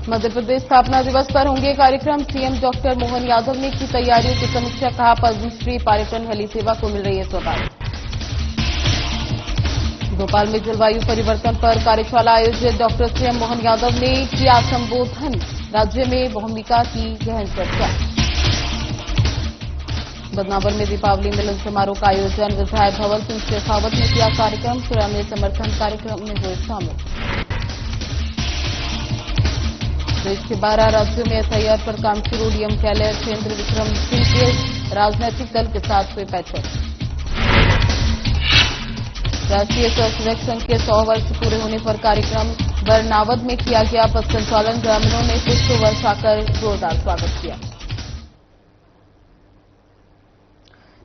मध्य प्रदेश स्थापना दिवस पर होंगे कार्यक्रम। सीएम डॉक्टर मोहन यादव ने की तैयारियों की समीक्षा। कहा, पद्मश्री पर्यटन हेली सेवा को मिल रही है सौगात। भोपाल में जलवायु परिवर्तन पर कार्यशाला आयोजित। डॉक्टर सीएम मोहन यादव ने किया संबोधन। राज्य में भूमिका की गहन चर्चा। बदनावर में दीपावली मिलन समारोह का आयोजन। विधायक धवल सिंह शेखावत ने किया कार्यक्रम। सुराने समर्थन कार्यक्रम में हुए शामिल। देश के 12 राज्यों में एसआईआर पर काम शुरू। डीएम कैलेर चंद्र विक्रम सिंह के राजनीतिक दल के साथ हुई बैठक। राष्ट्रीय स्वयंसेवक संघ के 100 वर्ष पूरे होने पर कार्यक्रम बरनावद में किया गया पथ संचालन। ग्रामीणों ने पुष्प वर्षाकर जोरदार स्वागत किया।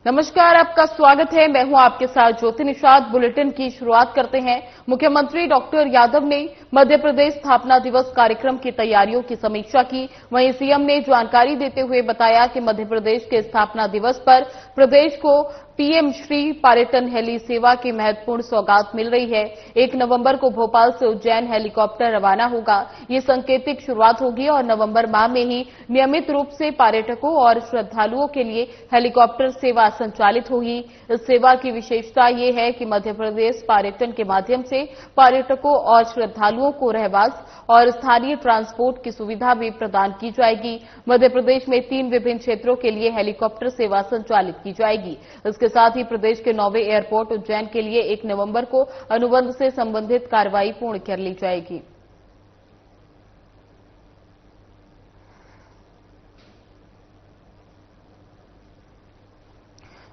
नमस्कार, आपका स्वागत है। मैं हूं आपके साथ ज्योति निषाद। बुलेटिन की शुरुआत करते हैं। मुख्यमंत्री डॉक्टर यादव ने मध्य प्रदेश स्थापना दिवस कार्यक्रम की तैयारियों की समीक्षा की। वहीं सीएम ने जानकारी देते हुए बताया कि मध्य प्रदेश के स्थापना दिवस पर प्रदेश को पीएम श्री पर्यटन हेली सेवा की महत्वपूर्ण सौगात मिल रही है। 1 नवंबर को भोपाल से उज्जैन हेलीकॉप्टर रवाना होगा। ये सांकेतिक शुरुआत होगी और नवंबर माह में ही नियमित रूप से पर्यटकों और श्रद्धालुओं के लिए हेलीकॉप्टर सेवा संचालित होगी। इस सेवा की विशेषता ये है कि मध्य प्रदेश पर्यटन के माध्यम से पर्यटकों और श्रद्धालुओं को रहवास और स्थानीय ट्रांसपोर्ट की सुविधा भी प्रदान की जाएगी। मध्य प्रदेश में 3 विभिन्न क्षेत्रों के लिए हेलीकॉप्टर सेवा संचालित की जाएगी। इसके साथ ही प्रदेश के 9वें एयरपोर्ट उज्जैन के लिए 1 नवंबर को अनुबंध से संबंधित कार्रवाई पूर्ण कर ली जाएगी।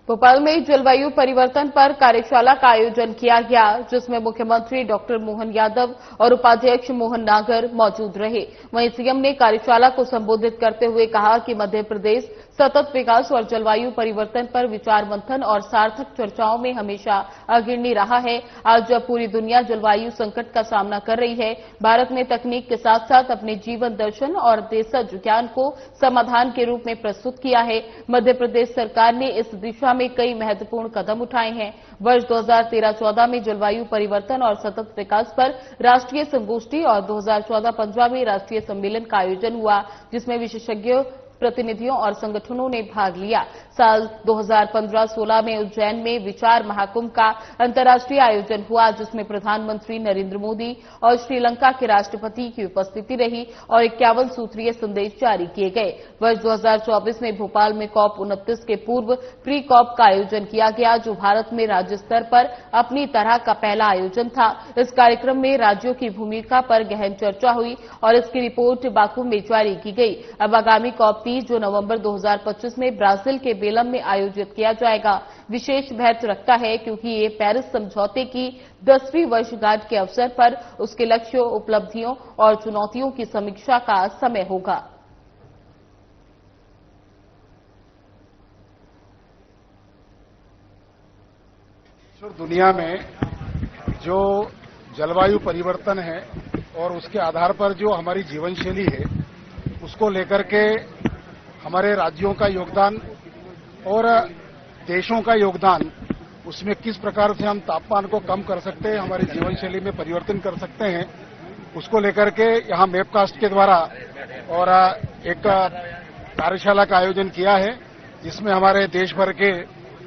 भोपाल में जलवायु परिवर्तन पर कार्यशाला का आयोजन किया गया, जिसमें मुख्यमंत्री डॉक्टर मोहन यादव और उपाध्यक्ष मोहन नागर मौजूद रहे। वहीं सीएम ने कार्यशाला को संबोधित करते हुए कहा कि मध्य प्रदेश सतत विकास और जलवायु परिवर्तन पर विचार मंथन और सार्थक चर्चाओं में हमेशा अग्रणी रहा है। आज जब पूरी दुनिया जलवायु संकट का सामना कर रही है, भारत ने तकनीक के साथ साथ अपने जीवन दर्शन और देशज ज्ञान को समाधान के रूप में प्रस्तुत किया है। मध्य प्रदेश सरकार ने इस दिशा में कई महत्वपूर्ण कदम उठाए हैं। वर्ष 2013-14 में जलवायु परिवर्तन और सतत विकास पर राष्ट्रीय संगोष्ठी और 2014-15 में राष्ट्रीय सम्मेलन का आयोजन हुआ, जिसमें विशेषज्ञों, प्रतिनिधियों और संगठनों ने भाग लिया। साल 2015-16 में उज्जैन में विचार महाकुंभ का अंतर्राष्ट्रीय आयोजन हुआ, जिसमें प्रधानमंत्री नरेंद्र मोदी और श्रीलंका के राष्ट्रपति की उपस्थिति रही और 51 सूत्रीय संदेश जारी किए गए। वर्ष 2024 में भोपाल में COP29 के पूर्व प्री कॉप का आयोजन किया गया, जो भारत में राज्य स्तर पर अपनी तरह का पहला आयोजन था। इस कार्यक्रम में राज्यों की भूमिका पर गहन चर्चा हुई और इसकी रिपोर्ट बाकू में जारी की गई। अब आगामी COP जो नवंबर 2025 में ब्राजील के बेलम में आयोजित किया जाएगा, विशेष महत्व रखता है, क्योंकि ये पेरिस समझौते की 10वीं वर्षगांठ के अवसर पर उसके लक्ष्यों, उपलब्धियों और चुनौतियों की समीक्षा का समय होगा। दुनिया में जो जलवायु परिवर्तन है और उसके आधार पर जो हमारी जीवन शैली है, उसको लेकर के हमारे राज्यों का योगदान और देशों का योगदान, उसमें किस प्रकार से हम तापमान को कम कर सकते हैं, हमारी जीवन शैली में परिवर्तन कर सकते हैं, उसको लेकर के यहाँ मैपकास्ट के द्वारा और एक कार्यशाला का आयोजन किया है, जिसमें हमारे देश भर के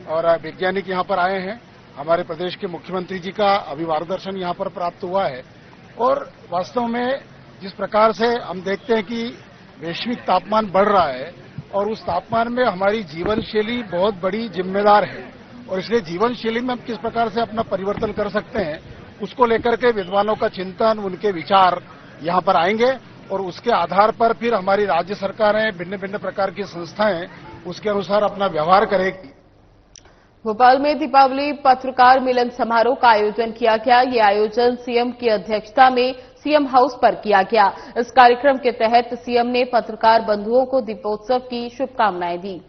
और वैज्ञानिक यहाँ पर आए हैं। हमारे प्रदेश के मुख्यमंत्री जी का अभिवादन दर्शन यहाँ पर प्राप्त हुआ है और वास्तव में जिस प्रकार से हम देखते हैं कि वैश्विक तापमान बढ़ रहा है और उस तापमान में हमारी जीवन शैली बहुत बड़ी जिम्मेदार है और इसलिए जीवन शैली में हम किस प्रकार से अपना परिवर्तन कर सकते हैं, उसको लेकर के विद्वानों का चिंतन, उनके विचार यहाँ पर आएंगे और उसके आधार पर फिर हमारी राज्य सरकारें, भिन्न भिन्न प्रकार की संस्थाएं उसके अनुसार अपना व्यवहार करेगी। भोपाल में दीपावली पत्रकार मिलन समारोह का आयोजन किया गया। ये आयोजन सीएम की अध्यक्षता में सीएम हाउस पर किया गया। इस कार्यक्रम के तहत सीएम ने पत्रकार बंधुओं को दीपोत्सव की शुभकामनाएं दी।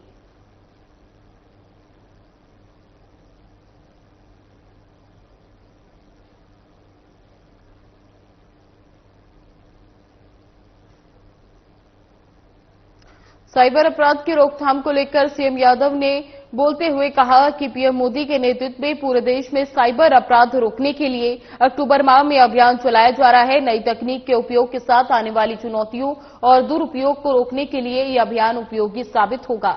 साइबर अपराध की रोकथाम को लेकर सीएम यादव ने बोलते हुए कहा कि पीएम मोदी के नेतृत्व में पूरे देश में साइबर अपराध रोकने के लिए अक्टूबर माह में अभियान चलाया जा रहा है। नई तकनीक के उपयोग के साथ आने वाली चुनौतियों और दुरुपयोग को रोकने के लिए यह अभियान उपयोगी साबित होगा।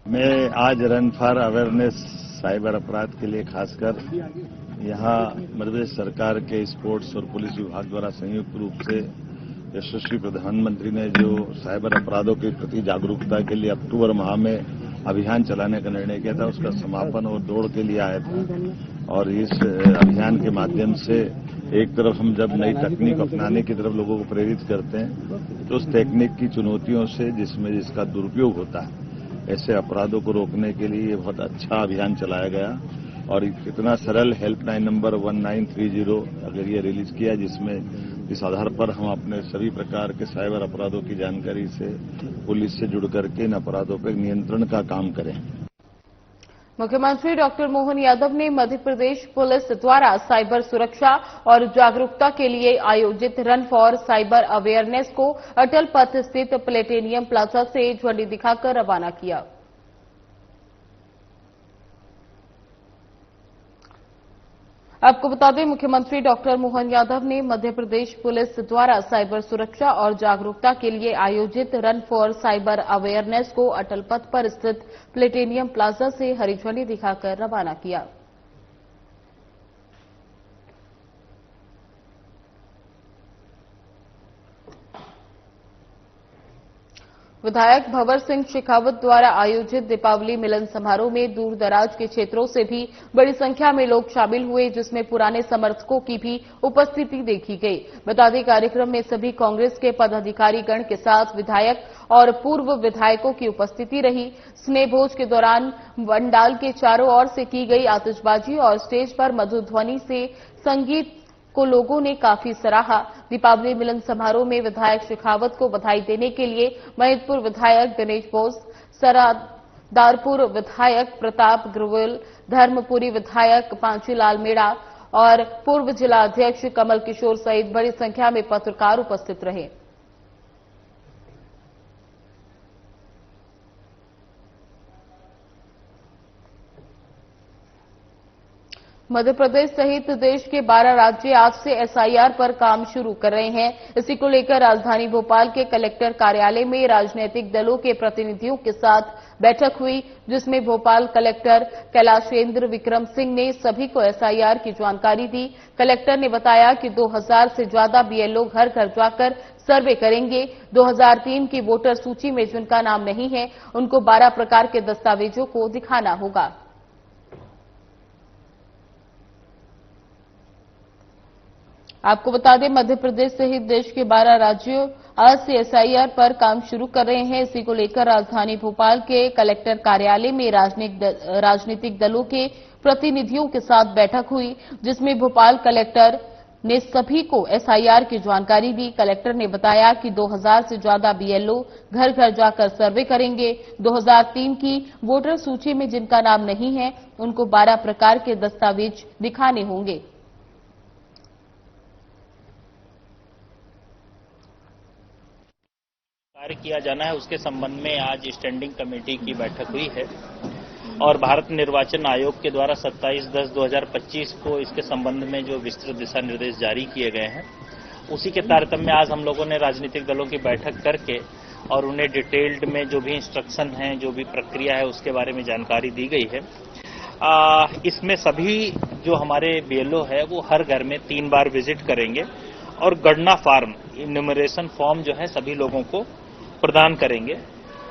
मैं आज रन फॉर अवेयरनेस साइबर अपराध के लिए खासकर यहाँ मध्य प्रदेश सरकार के स्पोर्ट्स और पुलिस विभाग द्वारा संयुक्त रूप से यशस्वी प्रधानमंत्री ने जो साइबर अपराधों के प्रति जागरूकता के लिए अक्टूबर माह में अभियान चलाने का निर्णय किया था, उसका समापन और दौड़ के लिए आया था। और इस अभियान के माध्यम से एक तरफ हम जब नई तकनीक अपनाने की तरफ लोगों को प्रेरित करते हैं, तो उस तकनीक की चुनौतियों से जिसका दुरुपयोग होता है, ऐसे अपराधों को रोकने के लिए ये बहुत अच्छा अभियान चलाया गया। और इतना सरल हेल्पलाइन नंबर 1930 अगर ये रिलीज किया, जिसमें इस आधार पर हम अपने सभी प्रकार के साइबर अपराधों की जानकारी से पुलिस से जुड़ करके इन अपराधों पर नियंत्रण का काम करें। मुख्यमंत्री डॉक्टर मोहन यादव ने मध्य प्रदेश पुलिस द्वारा साइबर सुरक्षा और जागरूकता के लिए आयोजित रन फॉर साइबर अवेयरनेस को अटल पथ स्थित प्लेटेनियम प्लाजा से झंडी दिखाकर रवाना किया। आपको बता दें, मुख्यमंत्री डॉक्टर मोहन यादव ने मध्य प्रदेश पुलिस द्वारा साइबर सुरक्षा और जागरूकता के लिए आयोजित रन फॉर साइबर अवेयरनेस को अटल पथ पर स्थित प्लेटेनियम प्लाजा से हरी झंडी दिखाकर रवाना किया। विधायक भंवर सिंह शेखावत द्वारा आयोजित दीपावली मिलन समारोह में दूर दराज के क्षेत्रों से भी बड़ी संख्या में लोग शामिल हुए, जिसमें पुराने समर्थकों की भी उपस्थिति देखी गई। बता दें, कार्यक्रम में सभी कांग्रेस के पदाधिकारीगण के साथ विधायक और पूर्व विधायकों की उपस्थिति रही। स्नेह भोज के दौरान पंडाल के चारों ओर से की गई आतिशबाजी और स्टेज पर मधुर ध्वनि से संगीत को लोगों ने काफी सराहा। दीपावली मिलन समारोह में विधायक शेखावत को बधाई देने के लिए महिदपुर विधायक दिनेश बोस, सरदारपुर विधायक प्रताप ग्रोवल, धर्मपुरी विधायक पांचीलाल मेड़ा और पूर्व जिला अध्यक्ष कमल किशोर सहित बड़ी संख्या में पत्रकार उपस्थित रहे। मध्य प्रदेश सहित देश के 12 राज्य आज से एसआईआर पर काम शुरू कर रहे हैं। इसी को लेकर राजधानी भोपाल के कलेक्टर कार्यालय में राजनीतिक दलों के प्रतिनिधियों के साथ बैठक हुई, जिसमें भोपाल कलेक्टर कैलाशेंद्र विक्रम सिंह ने सभी को एसआईआर की जानकारी दी। कलेक्टर ने बताया कि 2000 से ज्यादा बीएलओ घर घर जाकर सर्वे करेंगे। 2003 की वोटर सूची में जिनका नाम नहीं है, उनको 12 प्रकार के दस्तावेजों को दिखाना होगा। आपको बता दें, मध्य प्रदेश सहित देश के 12 राज्यों आज से एसआईआर पर काम शुरू कर रहे हैं। इसी को लेकर राजधानी भोपाल के कलेक्टर कार्यालय में राजनीतिक दलों के प्रतिनिधियों के साथ बैठक हुई, जिसमें भोपाल कलेक्टर ने सभी को एसआईआर की जानकारी दी। कलेक्टर ने बताया कि 2000 से ज्यादा बीएलओ घर घर जाकर सर्वे करेंगे। 2003 की वोटर सूची में जिनका नाम नहीं है, उनको 12 प्रकार के दस्तावेज दिखाने होंगे। कार्य किया जाना है, उसके संबंध में आज स्टैंडिंग कमेटी की बैठक हुई है और भारत निर्वाचन आयोग के द्वारा 27/10/2025 को इसके संबंध में जो विस्तृत दिशा निर्देश जारी किए गए हैं, उसी के तारतम्य में आज हम लोगों ने राजनीतिक दलों की बैठक करके और उन्हें डिटेल्ड में जो भी इंस्ट्रक्शन हैं, जो भी प्रक्रिया है, उसके बारे में जानकारी दी गई है। इसमें सभी जो हमारे बीएलओ है वो हर घर में 3 बार विजिट करेंगे और गणना फार्म, इन्यूमरेशन फॉर्म जो है सभी लोगों को प्रदान करेंगे।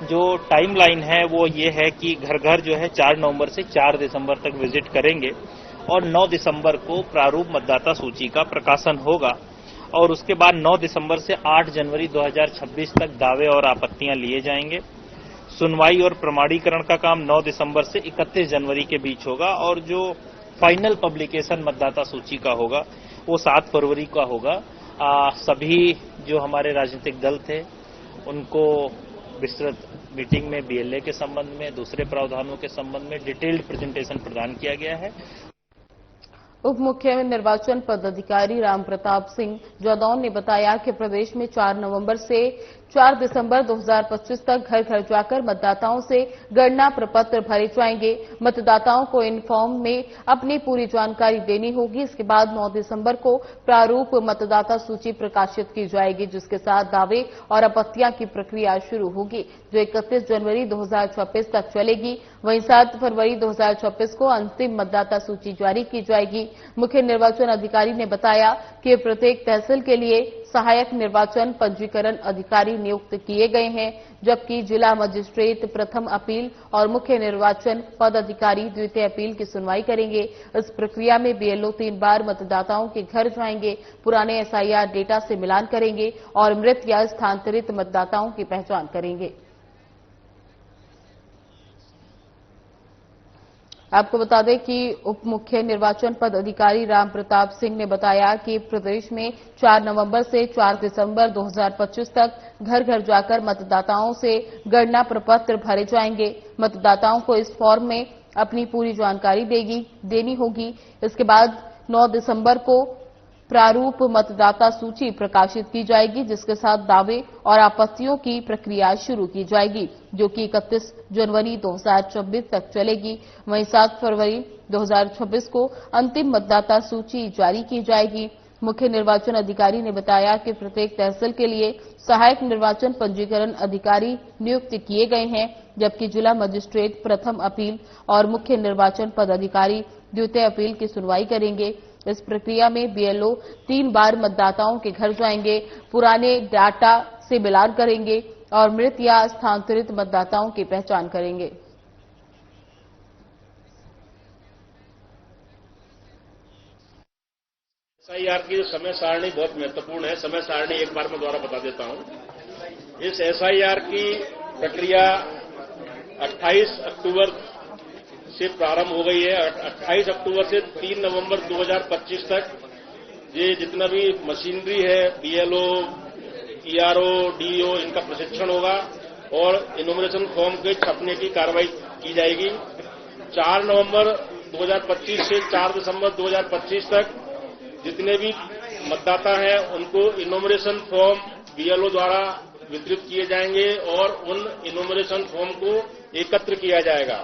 जो टाइमलाइन है वो ये है कि घर घर जो है 4 नवंबर से 4 दिसंबर तक विजिट करेंगे और 9 दिसंबर को प्रारूप मतदाता सूची का प्रकाशन होगा और उसके बाद 9 दिसंबर से 8 जनवरी 2026 तक दावे और आपत्तियां लिए जाएंगे। सुनवाई और प्रमाणीकरण का काम 9 दिसंबर से 31 जनवरी के बीच होगा और जो फाइनल पब्लिकेशन मतदाता सूची का होगा वो 7 फरवरी का होगा। सभी जो हमारे राजनीतिक दल थे उनको विस्तृत मीटिंग में बीएलए के संबंध में, दूसरे प्रावधानों के संबंध में डिटेल्ड प्रेजेंटेशन प्रदान किया गया है। उप मुख्य निर्वाचन पदाधिकारी राम प्रताप सिंह जौदौन ने बताया कि प्रदेश में 4 नवंबर से 4 दिसंबर 2025 तक घर घर जाकर मतदाताओं से गणना प्रपत्र भरे जाएंगे। मतदाताओं को इन फॉर्म में अपनी पूरी जानकारी देनी होगी। इसके बाद 9 दिसंबर को प्रारूप मतदाता सूची प्रकाशित की जाएगी, जिसके साथ दावे और आपत्तियां की प्रक्रिया शुरू होगी, जो 31 जनवरी 2026 तक चलेगी। वहीं 7 फरवरी 2026 को अंतिम मतदाता सूची जारी की जाएगी। मुख्य निर्वाचन अधिकारी ने बताया कि प्रत्येक तहसील के लिए सहायक निर्वाचन पंजीकरण अधिकारी नियुक्त किए गए हैं, जबकि जिला मजिस्ट्रेट प्रथम अपील और मुख्य निर्वाचन पदाधिकारी द्वितीय अपील की सुनवाई करेंगे। इस प्रक्रिया में बीएलओ 3 बार मतदाताओं के घर जाएंगे, पुराने एसआईआर डेटा से मिलान करेंगे और मृत या स्थानांतरित मतदाताओं की पहचान करेंगे। आपको बता दें कि उप मुख्य निर्वाचन पदाधिकारी राम प्रताप सिंह ने बताया कि प्रदेश में 4 नवंबर से 4 दिसंबर 2025 तक घर घर जाकर मतदाताओं से गणना प्रपत्र भरे जाएंगे। मतदाताओं को इस फॉर्म में अपनी पूरी जानकारी देनी होगी। इसके बाद 9 दिसंबर को प्रारूप मतदाता सूची प्रकाशित की जाएगी, जिसके साथ दावे और आपत्तियों की प्रक्रिया शुरू की जाएगी, जो कि 31 जनवरी 2026 तक चलेगी। वहीं 7 फरवरी 2026 को अंतिम मतदाता सूची जारी की जाएगी। मुख्य निर्वाचन अधिकारी ने बताया कि प्रत्येक तहसील के लिए सहायक निर्वाचन पंजीकरण अधिकारी नियुक्त किए गए हैं, जबकि जिला मजिस्ट्रेट प्रथम अपील और मुख्य निर्वाचन पदाधिकारी द्वितीय अपील की सुनवाई करेंगे। इस प्रक्रिया में बीएलओ 3 बार मतदाताओं के घर जाएंगे, पुराने डाटा से मिलान करेंगे और मृत या स्थानांतरित मतदाताओं की पहचान करेंगे। एसआईआर की जो समय सारणी बहुत महत्वपूर्ण है। समय सारणी एक बार मैं दोबारा बता देता हूं। इस एसआईआर की प्रक्रिया 28 अक्टूबर से प्रारंभ हो गई है। 28 अक्टूबर से 3 नवंबर 2025 तक ये जितना भी मशीनरी है, बीएलओ, ईआरओ, डीईओ, इनका प्रशिक्षण होगा और इनोमिनेशन फॉर्म के छपने की कार्रवाई की जाएगी। 4 नवंबर 2025 से 4 दिसंबर 2025 तक जितने भी मतदाता हैं उनको इनोमिनेशन फॉर्म बीएलओ द्वारा वितरित किए जाएंगे और उन इनोमिनेशन फॉर्म को एकत्र किया जाएगा।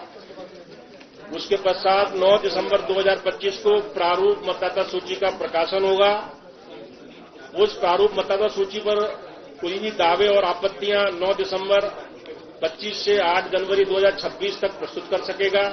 उसके पश्चात 9 दिसंबर 2025 को प्रारूप मतदाता सूची का प्रकाशन होगा। उस प्रारूप मतदाता सूची पर कोई भी दावे और आपत्तियां 9 दिसंबर 25 से 8 जनवरी 2026 तक प्रस्तुत कर सकेगा।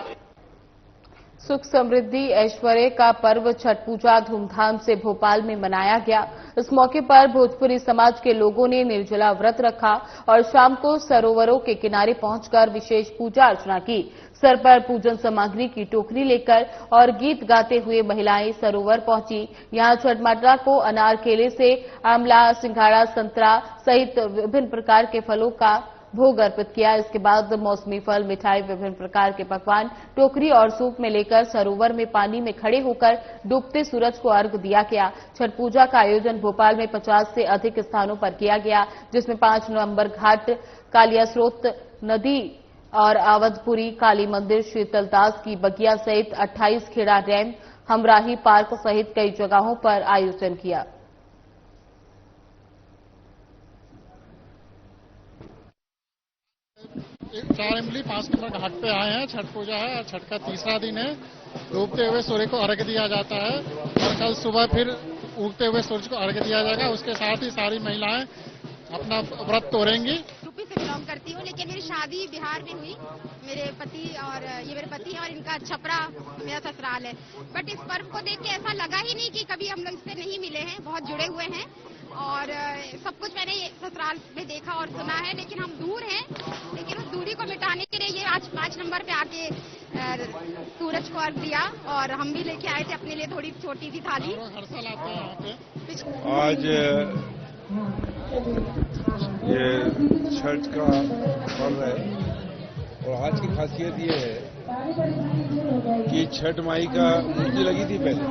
सुख समृद्धि ऐश्वर्य का पर्व छठ पूजा धूमधाम से भोपाल में मनाया गया। इस मौके पर भोजपुरी समाज के लोगों ने निर्जला व्रत रखा और शाम को सरोवरों के किनारे पहुंचकर विशेष पूजा अर्चना की। सर पर पूजन सामग्री की टोकरी लेकर और गीत गाते हुए महिलाएं सरोवर पहुंची। यहां छठ माता को अनार, केले से आंवला, सिंघाड़ा, संतरा सहित विभिन्न प्रकार के फलों का भोग अर्पित किया। इसके बाद मौसमी फल, मिठाई, विभिन्न प्रकार के पकवान टोकरी और सूप में लेकर सरोवर में पानी में खड़े होकर डूबते सूरज को अर्घ्य दिया गया। छठ पूजा का आयोजन भोपाल में 50 से अधिक स्थानों पर किया गया, जिसमें 5 नवंबर घाट, कालियास्रोत नदी और आवधपुरी काली मंदिर, शीतलदास की बगिया सहित 28 खेड़ा डैम, हमराही पार्क सहित कई जगहों पर आयोजन किया। चार इमली 5 नंबर घाट पे आए हैं। छठ पूजा है, छठ का तीसरा दिन है। डूबते हुए सूर्य को अर्घ्य दिया जाता है और कल सुबह फिर उगते हुए सूर्य को अर्घ्य दिया जाएगा। उसके साथ ही सारी महिलाएं अपना व्रत तोड़ेंगी। यूपी से बिलोंग करती हूँ, लेकिन मेरी शादी बिहार में हुई। मेरे पति ये मेरे पति हैं और इनका छपरा मेरा ससुराल है। बट इस पर्व को देख के ऐसा लगा ही नहीं कि कभी हम लोग इससे नहीं मिले हैं। बहुत जुड़े हुए हैं और सब कुछ मैंने ससुराल में देखा और सुना है, लेकिन हम दूर हैं। लेकिन उस दूरी को मिटाने के लिए ये आज 5 नंबर पे आके सूरज को अर्घ दिया और हम भी लेके आए थे अपने लिए थोड़ी छोटी सी थाली। आज ये छठ का पर्व है और आज की खासियत ये है कि छठ माई का मूर्ति लगी थी पहले,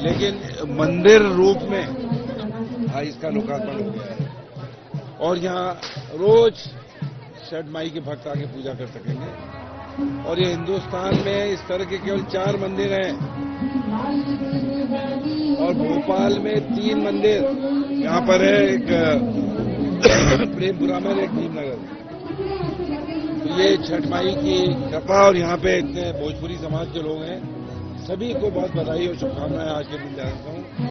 लेकिन मंदिर रूप में आज इसका लोकार्पण हो गया है और यहाँ रोज छठ माई के भक्त आके पूजा कर सकेंगे। और ये हिंदुस्तान में इस तरह के केवल 4 मंदिर हैं और भोपाल में 3 मंदिर यहाँ पर है, एक प्रेमपुरा में, एक भीमनगर। तो ये छठ माई की कृपा, और यहाँ पे इतने भोजपुरी समाज के लोग हैं, सभी को बहुत बधाई और शुभकामनाएं आज के दिन जानता हूँ।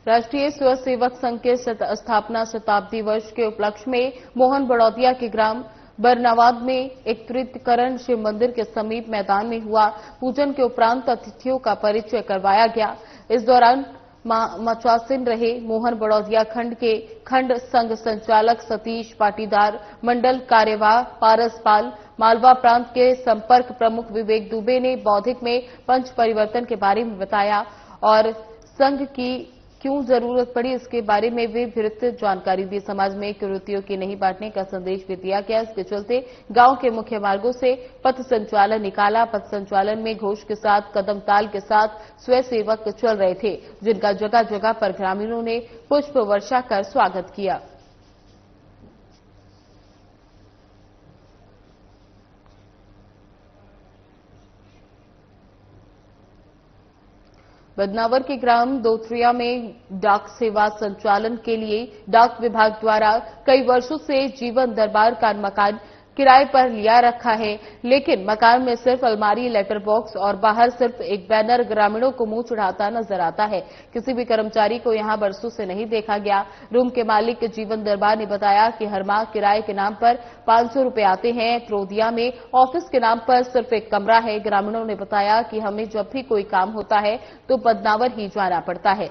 राष्ट्रीय स्वयं सेवक संघ के स्थापना शताब्दी वर्ष के उपलक्ष्य में मोहन बड़ौदिया के ग्राम बरनावाद में एक तृतीयकरण शिव मंदिर के समीप मैदान में हुआ पूजन के उपरांत अतिथियों का परिचय करवाया गया। इस दौरान मचासीन रहे मोहन बड़ौदिया खंड के खंड संघ संचालक सतीश पाटीदार, मंडल कार्यवाह पारसपाल, मालवा प्रांत के संपर्क प्रमुख विवेक दुबे ने बौद्धिक में पंच परिवर्तन के बारे में बताया और संघ की क्यों जरूरत पड़ी इसके बारे में भी विस्तृत जानकारी दी। समाज में कुरीतियों की नहीं बांटने का संदेश भी दिया गया। इसके चलते गांव के मुख्य मार्गों से पथ संचालन निकाला। पथ संचालन में घोष के साथ कदम ताल के साथ स्वयं सेवक चल रहे थे, जिनका जगह जगह पर ग्रामीणों ने पुष्प वर्षा कर स्वागत किया। बदनावर के ग्राम दोत्रिया में डाक सेवा संचालन के लिए डाक विभाग द्वारा कई वर्षों से जीवन दरबार का मकान किराए पर लिया रखा है, लेकिन मकान में सिर्फ अलमारी, लेटर बॉक्स और बाहर सिर्फ एक बैनर ग्रामीणों को मुंह चढ़ाता नजर आता है। किसी भी कर्मचारी को यहां बरसों से नहीं देखा गया। रूम के मालिक जीवन दरबार ने बताया कि हर माह किराए के नाम पर 500 रुपए आते हैं। त्रोदिया में ऑफिस के नाम पर सिर्फ एक कमरा है। ग्रामीणों ने बताया कि हमें जब भी कोई काम होता है तो बदनावर ही जाना पड़ता है।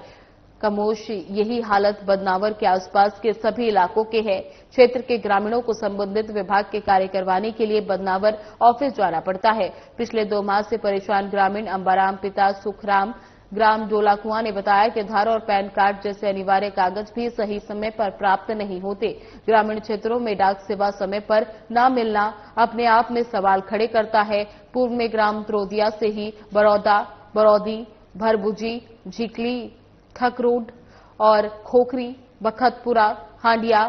कमोश यही हालत बदनावर के आसपास के सभी इलाकों के है। क्षेत्र के ग्रामीणों को संबंधित विभाग के कार्य करवाने के लिए बदनावर ऑफिस जाना पड़ता है। पिछले 2 माह से परेशान ग्रामीण अंबाराम पिता सुखराम ग्राम डोलाकुआं ने बताया कि आधार और पैन कार्ड जैसे अनिवार्य कागज भी सही समय पर प्राप्त नहीं होते। ग्रामीण क्षेत्रों में डाक सेवा समय पर न मिलना अपने आप में सवाल खड़े करता है। पूर्व में ग्राम त्रोदिया से ही बरौदा, बरौदी, भरभुजी, झिकली, खकरोड और खोखरी, बखतपुरा, हांडिया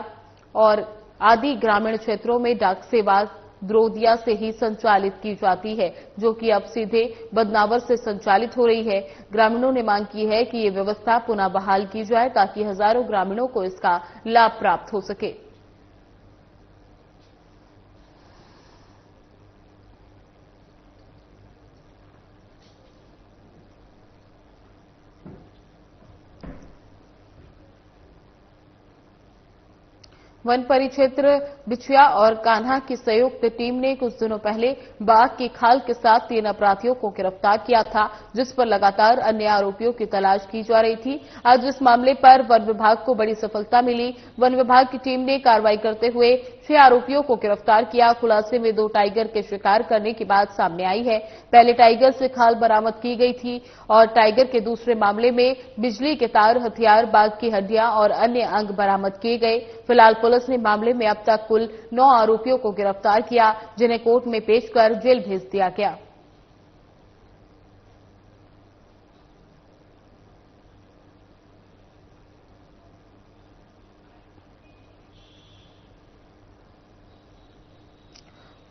और आदि ग्रामीण क्षेत्रों में डाक सेवा द्रोदिया से ही संचालित की जाती है, जो कि अब सीधे बदनावर से संचालित हो रही है। ग्रामीणों ने मांग की है कि ये व्यवस्था पुनः बहाल की जाए ताकि हजारों ग्रामीणों को इसका लाभ प्राप्त हो सके। वन परिक्षेत्र बिछुआ और कान्हा की संयुक्त टीम ने कुछ दिनों पहले बाघ की खाल के साथ 3 अपराधियों को गिरफ्तार किया था, जिस पर लगातार अन्य आरोपियों की तलाश की जा रही थी। आज इस मामले पर वन विभाग को बड़ी सफलता मिली। वन विभाग की टीम ने कार्रवाई करते हुए 6 आरोपियों को गिरफ्तार किया। खुलासे में 2 टाइगर के शिकार करने की बात सामने आई है। पहले टाइगर से खाल बरामद की गई थी और टाइगर के दूसरे मामले में बिजली के तार, हथियार, बाघ की हड्डियां और अन्य अंग बरामद किए गए। फिलहाल पुलिस ने मामले में अब तक कुल 9 आरोपियों को गिरफ्तार किया, जिन्हें कोर्ट में पेश कर जेल भेज दिया गया।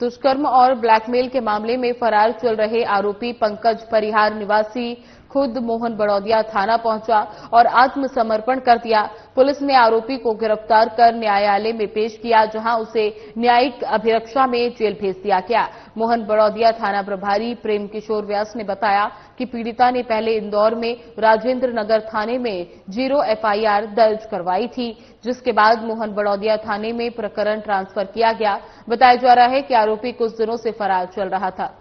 दुष्कर्म और ब्लैकमेल के मामले में फरार चल रहे आरोपी पंकज परिहार निवासी खुद मोहन बड़ौदिया थाना पहुंचा और आत्मसमर्पण कर दिया। पुलिस ने आरोपी को गिरफ्तार कर न्यायालय में पेश किया, जहां उसे न्यायिक अभिरक्षा में जेल भेज दिया गया। मोहन बड़ौदिया थाना प्रभारी प्रेम किशोर व्यास ने बताया कि पीड़िता ने पहले इंदौर में राजेंद्र नगर थाने में 0 एफआईआर दर्ज करवाई थी, जिसके बाद मोहन बड़ौदिया थाने में प्रकरण ट्रांसफर किया गया। बताया जा रहा है कि आरोपी कुछ दिनों से फरार चल रहा था।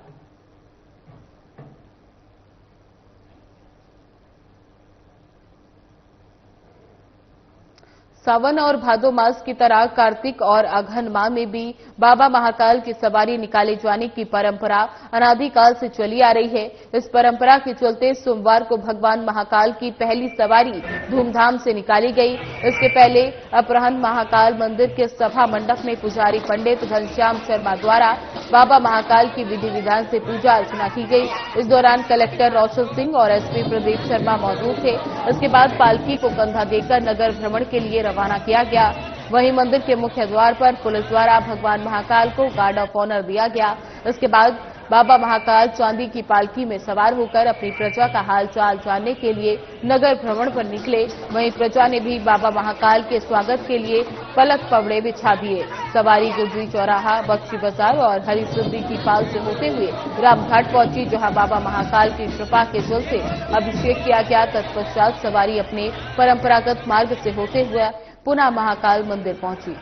सावन और भादो मास की तरह कार्तिक और अघन माह में भी बाबा महाकाल की सवारी निकाले जाने की परंपरा अनादिकाल से चली आ रही है। इस परंपरा के चलते सोमवार को भगवान महाकाल की पहली सवारी धूमधाम से निकाली गई। इसके पहले अपराह्न महाकाल मंदिर के सभा मंडप में पुजारी पंडित घनश्याम शर्मा द्वारा बाबा महाकाल की विधि विधान से पूजा अर्चना की गई। इस दौरान कलेक्टर रोशन सिंह और एसपी प्रदीप शर्मा मौजूद थे। इसके बाद पालकी को कंधा देकर नगर भ्रमण के लिए रवाना किया गया। वहीं मंदिर के मुख्य द्वार पर पुलिस द्वारा भगवान महाकाल को गार्ड ऑफ ऑनर दिया गया। इसके बाद बाबा महाकाल चांदी की पालकी में सवार होकर अपनी प्रजा का हाल चाल जानने के लिए नगर भ्रमण पर निकले। वहीं प्रजा ने भी बाबा महाकाल के स्वागत के लिए पलक पवड़े बिछा दिए। सवारी गुजरी चौराहा, बख्शी बाजार और हरी सिद्धि की पाल से होते हुए रामघाट पहुंची, जहां बाबा महाकाल की कृपा के जल से अभिषेक किया गया। तत्पश्चात सवारी अपने परंपरागत मार्ग से होते हुए पुनः महाकाल मंदिर पहुंची।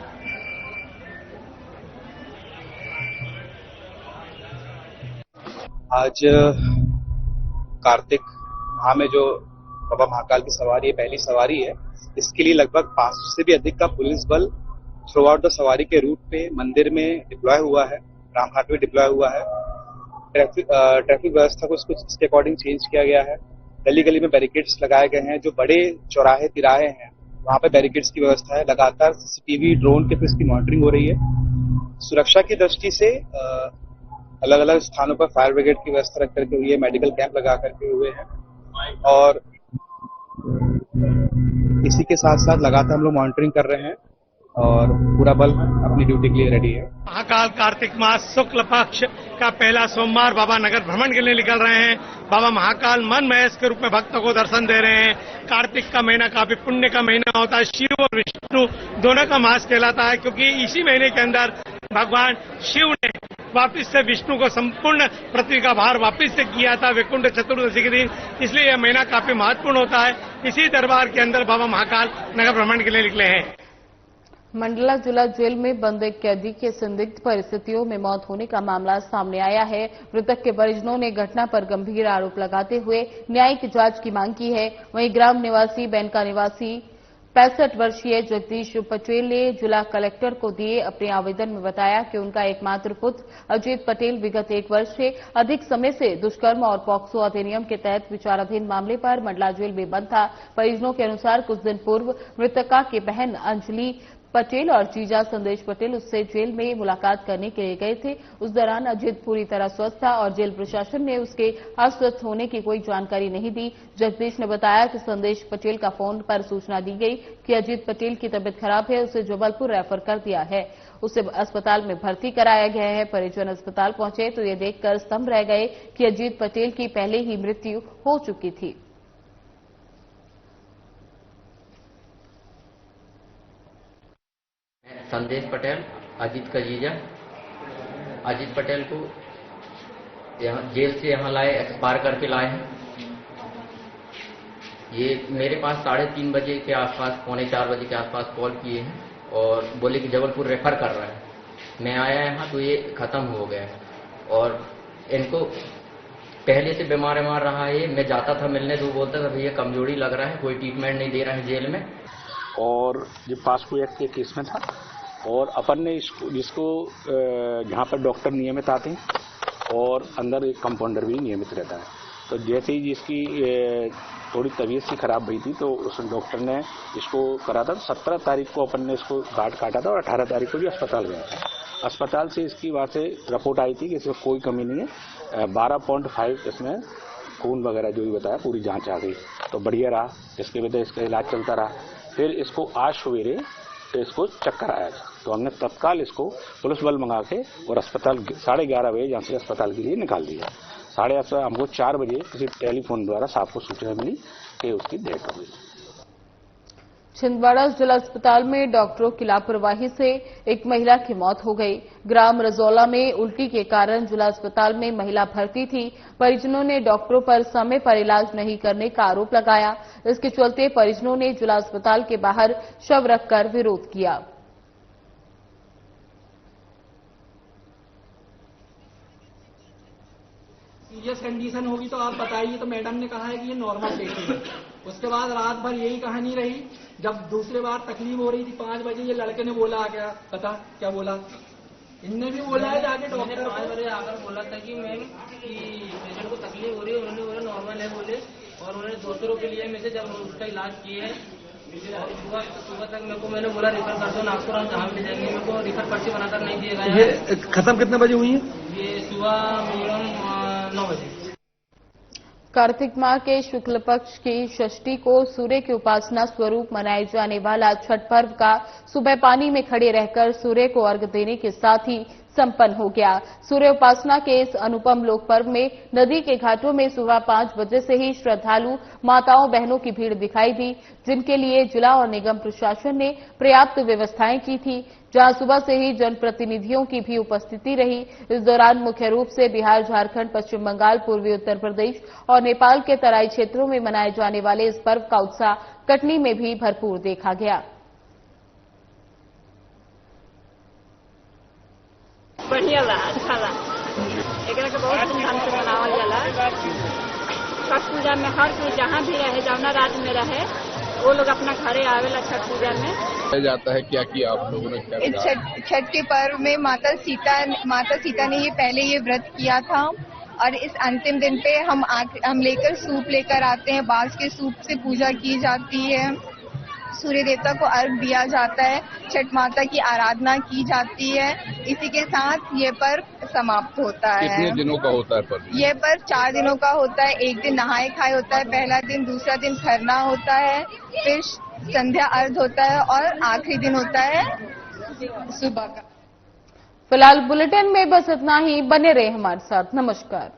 आज कार्तिक माह में जो बाबा महाकाल की सवारी है, पहली सवारी है, इसके लिए लगभग 500 से भी अधिक का पुलिस बल थ्रू आउट द सवारी के रूट पे मंदिर में डिप्लॉय हुआ है, रामघाट में डिप्लॉय हुआ है। ट्रैफिक व्यवस्था को कुछ इसके अकॉर्डिंग चेंज किया गया है। गली गली में बैरिकेड्स लगाए गए हैं। जो बड़े चौराहे तिराहे हैं वहां पे बैरिकेड्स की व्यवस्था है। लगातार सीसीटीवी, ड्रोन के थ्रू इसकी मॉनिटरिंग हो रही है। सुरक्षा की दृष्टि से अलग अलग स्थानों पर फायर ब्रिगेड की व्यवस्था रख करके हुई है, मेडिकल कैंप लगा करके हुए हैं और इसी के साथ साथ लगातार हम लोग मॉनिटरिंग कर रहे हैं और पूरा बल अपनी ड्यूटी के लिए रेडी है। महाकाल कार्तिक मास शुक्ल पक्ष का पहला सोमवार बाबा नगर भ्रमण के लिए निकल रहे हैं। बाबा महाकाल मन महेश के रूप में भक्तों को दर्शन दे रहे हैं। कार्तिक का महीना काफी पुण्य का महीना होता है। शिव और विष्णु दोनों का मास कहलाता है, क्योंकि इसी महीने के अंदर भगवान शिव ने वापिस से विष्णु को संपूर्ण पृथ्वी का भार वापिस से किया था वैकुंठ चतुर्दशी के दिन। इसलिए यह महीना काफी महत्वपूर्ण होता है। इसी दरबार के अंदर बाबा महाकाल नगर भ्रमण के लिए निकले हैं। मंडला जिला जेल में बंद एक कैदी के संदिग्ध परिस्थितियों में मौत होने का मामला सामने आया है। मृतक के परिजनों ने घटना पर गंभीर आरोप लगाते हुए न्यायिक जांच की मांग की है। वहीं ग्राम निवासी बैंका निवासी 65 वर्षीय जगदीश पटेल ने जिला कलेक्टर को दिए अपने आवेदन में बताया कि उनका एकमात्र पुत्र अजीत पटेल विगत 1 वर्ष से अधिक समय से दुष्कर्म और पॉक्सो अधिनियम के तहत विचाराधीन मामले पर मंडला जेल में बंद था। परिजनों के अनुसार कुछ दिन पूर्व मृतका की बहन अंजलि पटेल और जीजा संदेश पटेल उससे जेल में मुलाकात करने के लिए गए थे। उस दौरान अजीत पूरी तरह स्वस्थ था और जेल प्रशासन ने उसके अस्वस्थ होने की कोई जानकारी नहीं दी। जगदीश ने बताया कि संदेश पटेल का फोन पर सूचना दी गई कि अजीत पटेल की तबीयत खराब है, उसे जबलपुर रेफर कर दिया है। उसे अस्पताल में भर्ती कराया गया है। परिजन अस्पताल पहुंचे तो ये देखकर स्तंभ रह गए कि अजीत पटेल की पहले ही मृत्यु हो चुकी थी। संदेश पटेल, अजीत का जीजा, अजीत पटेल को यहाँ जेल से यहाँ लाए, एक्सपायर करके लाए हैं। ये मेरे पास 3:30 बजे के आसपास, 3:45 बजे के आसपास कॉल किए हैं और बोले कि जबलपुर रेफर कर रहा है। मैं आया यहाँ तो ये खत्म हो गया और इनको पहले से बीमार रहा है। मैं जाता था मिलने तो बोलता था भैया कमजोरी लग रहा है, कोई ट्रीटमेंट नहीं दे रहा है जेल में। और ये पास्को एक्ट के केस में था और अपन ने जिसको यहाँ पर डॉक्टर नियमित आते हैं और अंदर एक कंपाउंडर भी नियमित रहता है। तो जैसे ही जिसकी थोड़ी तबीयत सी खराब हुई थी तो उस डॉक्टर ने इसको करा था। 17 तारीख को अपन ने इसको गार्ड काटा था और 18 तारीख को भी अस्पताल गया था। अस्पताल से इसकी वहाँ से रिपोर्ट आई थी कि इसमें कोई कमी नहीं है। 12.5 इसमें खून वगैरह जो भी बताया पूरी जांच आ गई तो बढ़िया रहा। इसके वजह इसका इलाज चलता रहा। फिर इसको आज सवेरे इसको चक्कर आया था तो हमने तत्काल इसको पुलिस बल मंगा के और अस्पताल 11:30 बजे यहाँ से अस्पताल के लिए निकाल दिया। 8:30 हमको 4 बजे किसी टेलीफोन द्वारा साहब को सूचना मिली कि उसकी डेथ हो गई। छिंदवाड़ा जिला अस्पताल में डॉक्टरों की लापरवाही से एक महिला की मौत हो गई। ग्राम रजौला में उल्टी के कारण जिला अस्पताल में महिला भर्ती थी। परिजनों ने डॉक्टरों पर समय पर इलाज नहीं करने का आरोप लगाया। इसके चलते परिजनों ने जिला अस्पताल के बाहर शव रखकर विरोध किया। सीरियस कंडीशन होगी तो आप बताइए। तो मैडम ने कहा है कि ये नॉर्मल पेशेंट है। उसके बाद रात भर यही कहानी रही। जब दूसरी बार तकलीफ हो रही थी 5 बजे ये लड़के ने बोला क्या पता क्या बोला, इनने भी बोला है जाके डॉक्टर 5 बजे आकर बोला था कि मैम कि पेशेंट को तकलीफ हो रही है। उन्होंने बोला नॉर्मल है बोले और उन्होंने दूसरों के लिए में से जब उसका इलाज किए हैं सुबह तक मेरे को मैंने बोला रिफर कर दो नागपुर, हम जहाँ ले जाएंगे। मेरे को रिफर पर्ची बनाकर नहीं दिया गया। ये खत्म कितने बजे हुई है? ये सुबह मिनिमम 9 बजे। कार्तिक माह के शुक्ल पक्ष की षष्ठी को सूर्य की उपासना स्वरूप मनाए जाने वाला छठ पर्व का सुबह पानी में खड़े रहकर सूर्य को अर्घ्य देने के साथ ही संपन्न हो गया। सूर्य उपासना के इस अनुपम लोक पर्व में नदी के घाटों में सुबह 5 बजे से ही श्रद्धालु माताओं बहनों की भीड़ दिखाई दी, जिनके लिए जिला और निगम प्रशासन ने पर्याप्त व्यवस्थाएं की थी, जहां सुबह से ही जनप्रतिनिधियों की भी उपस्थिति रही। इस दौरान मुख्य रूप से बिहार, झारखंड, पश्चिम बंगाल, पूर्वी उत्तर प्रदेश और नेपाल के तराई क्षेत्रों में मनाए जाने वाले इस पर्व का उत्साह कटनी में भी भरपूर देखा गया। बढ़िया रहा, अच्छा रहा। एकरा के बहुत धूमधाम से मनावल जाला। छठ पूजा में हर कोई जहाँ भी रहे, जौना राज्य में रहे, वो लोग अपना घरे आवेला छठ पूजा में। जाता है क्या किया आप लोगों ने? क्या छठ के पर्व में माता सीता ने ये पहले ये व्रत किया था और इस अंतिम दिन पे हम लेकर सूप लेकर आते हैं। बांस के सूप से पूजा की जाती है, सूर्य देवता को अर्घ दिया जाता है, छठ माता की आराधना की जाती है। इसी के साथ ये पर्व समाप्त होता है। कितने दिनों का होता है पर्व? ये पर्व 4 दिनों का होता है। एक दिन नहाए खाए होता है पहला दिन, दूसरा दिन खरना होता है, फिर संध्या अर्घ होता है और आखिरी दिन होता है सुबह का। फिलहाल बुलेटिन में बस इतना ही। बने रहे हमारे साथ। नमस्कार।